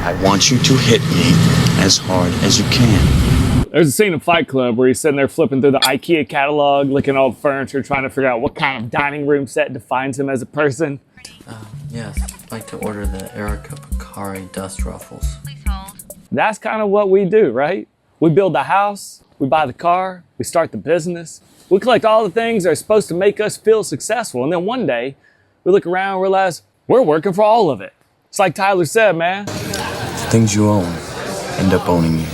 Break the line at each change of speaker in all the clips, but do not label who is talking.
I want you to hit me as hard as you can.
There's a scene in Fight Club where he's sitting there flipping through the IKEA catalog, looking at all the furniture, trying to figure out what kind of dining room set defines him as a person.
Yes, I'd like to order the Erica Picari dust ruffles.
That's kind of what we do, right? We build the house, we buy the car, we start the business. We collect all the things that are supposed to make us feel successful. And then one day, we look around and realize we're working for all of it. It's like Tyler said, man.
The things you own end up owning you.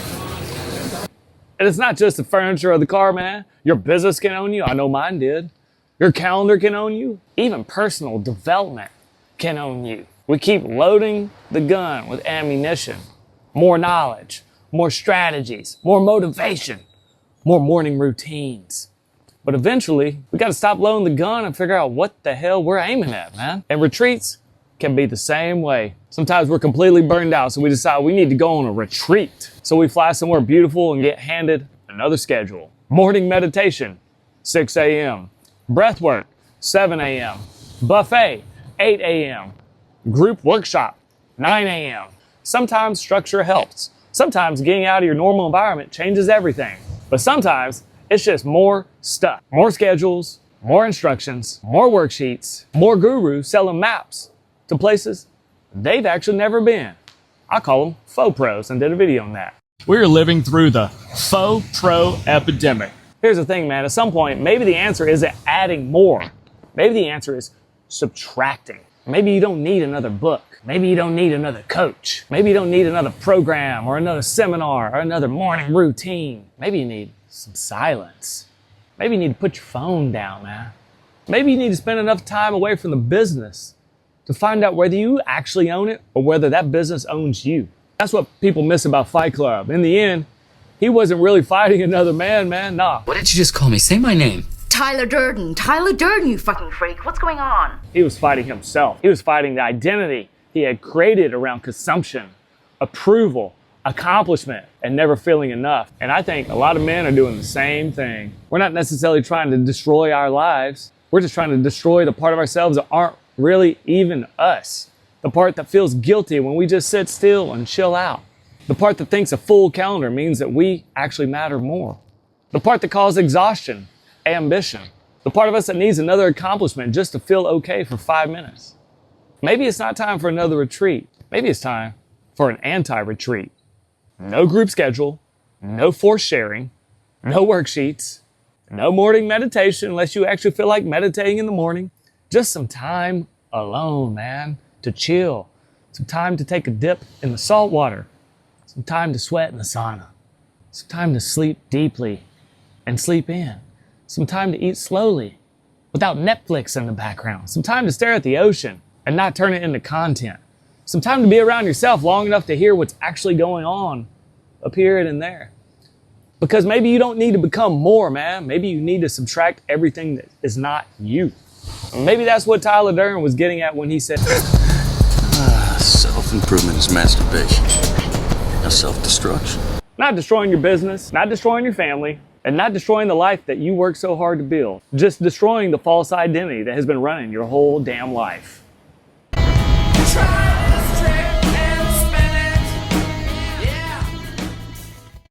And it's not just the furniture or the car, man. Your business can own you. I know mine did. Your calendar can own you. Even personal development can own you. We keep loading the gun with ammunition. More knowledge, more strategies, more motivation, more morning routines. But eventually, we got to stop loading the gun and figure out what the hell we're aiming at, man. And retreats can be the same way. Sometimes we're completely burned out, so we decide we need to go on a retreat. So we fly somewhere beautiful and get handed another schedule. Morning meditation, 6 a.m. Breath work, 7 a.m. Buffet, 8 a.m. Group workshop, 9 a.m. Sometimes structure helps. Sometimes getting out of your normal environment changes everything. But sometimes it's just more stuff. More schedules, more instructions, more worksheets, more gurus selling maps to places they've actually never been. I call them faux pros and did a video on that. We're living through the faux pro epidemic. Here's the thing, man. At some point, maybe the answer isn't adding more. Maybe the answer is subtracting. Maybe you don't need another book. Maybe you don't need another coach. Maybe you don't need another program or another seminar or another morning routine. Maybe you need some silence. Maybe you need to put your phone down, man. Maybe you need to spend enough time away from the business to find out whether you actually own it or whether that business owns you. That's what people miss about Fight Club. In the end, he wasn't really fighting another man, Nah.
What did you just call me? Say my name.
Tyler Durden. Tyler Durden, you fucking freak. What's going on?
He was fighting himself. He was fighting the identity he had created around consumption, approval, accomplishment, and never feeling enough. And I think a lot of men are doing the same thing. We're not necessarily trying to destroy our lives. We're just trying to destroy the part of ourselves that aren't really even us. The part that feels guilty when we just sit still and chill out. The part that thinks a full calendar means that we actually matter more. The part that calls exhaustion ambition. The part of us that needs another accomplishment just to feel okay for 5 minutes. Maybe it's not time for another retreat. Maybe it's time for an anti-retreat. No group schedule, no forced sharing, no worksheets, no morning meditation unless you actually feel like meditating in the morning. Just some time alone, man, to chill. Some time to take a dip in the salt water. Some time to sweat in the sauna. Some time to sleep deeply and sleep in. Some time to eat slowly without Netflix in the background. Some time to stare at the ocean and not turn it into content. Some time to be around yourself long enough to hear what's actually going on up here and there. Because maybe you don't need to become more, man. Maybe you need to subtract everything that is not you. Maybe that's what Tyler Durden was getting at when he said,
Self-improvement is masturbation. Now self-destruction.
Not destroying your business, not destroying your family, and not destroying the life that you work so hard to build. Just destroying the false identity that has been running your whole damn life.